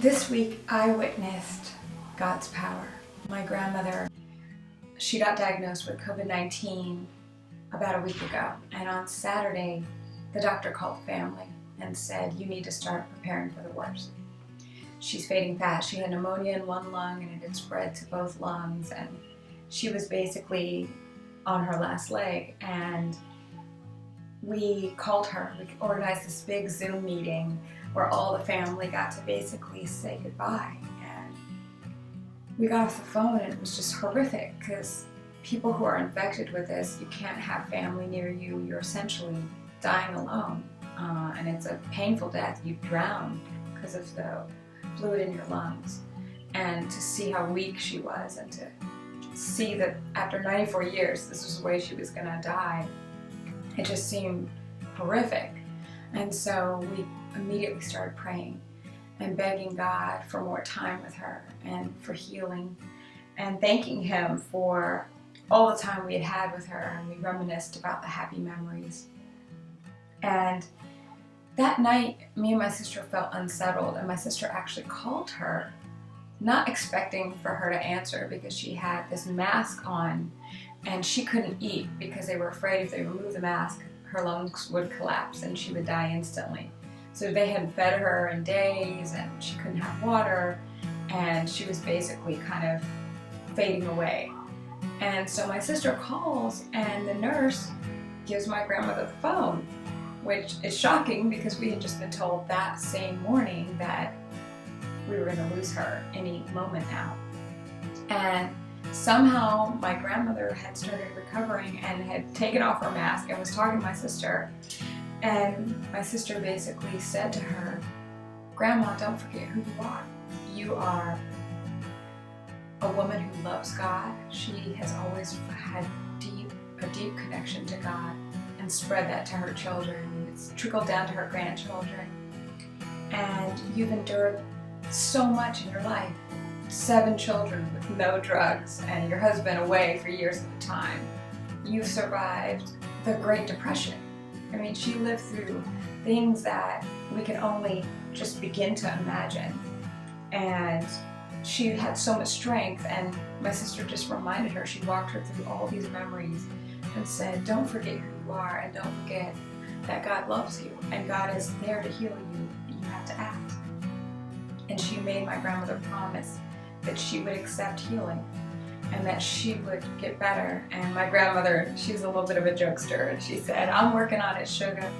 This week I witnessed God's power. My grandmother, she got diagnosed with COVID-19 about a week ago, and on Saturday the doctor called the family and said, you need to start preparing for the worst. She's fading fast. She had pneumonia in one lung and it had spread to both lungs, and she was basically on her last leg. And we called her. We organized this big Zoom meeting where all the family got to basically say goodbye. And we got off the phone and it was just horrific, because people who are infected with this, you can't have family near you. You're essentially dying alone. And it's a painful death. You drown because of the fluid in your lungs. And to see how weak she was, and to see that after 94 years, this was the way she was going to die, it just seemed horrific. And so we immediately started praying and begging God for more time with her and for healing, and thanking Him for all the time we had had with her. And we reminisced about the happy memories. And that night, me and my sister felt unsettled, and my sister actually called her, not expecting for her to answer, because she had this mask on and she couldn't eat because they were afraid if they removed the mask, her lungs would collapse and she would die instantly. So they hadn't fed her in days, and she couldn't have water, and she was basically kind of fading away. And so my sister calls, and the nurse gives my grandmother the phone, which is shocking because we had just been told that same morning that we were going to lose her any moment now. And somehow my grandmother had started recovering and had taken off her mask and was talking to my sister. And my sister basically said to her, Grandma, don't forget who you are. You are a woman who loves God. She has always had a deep connection to God, and spread that to her children. It's trickled down to her grandchildren. And you've endured so much in your life. 7 children with no drugs, and your husband away for years at a time. You survived the Great Depression. I mean, she lived through things that we can only just begin to imagine. And she had so much strength, and my sister just reminded her, she walked her through all these memories and said, don't forget who you are, and don't forget that God loves you, and God is there to heal you. You have to act. And she made my grandmother promise that she would accept healing and that she would get better. And my grandmother, she was a little bit of a jokester, and she said, I'm working on it, sugar.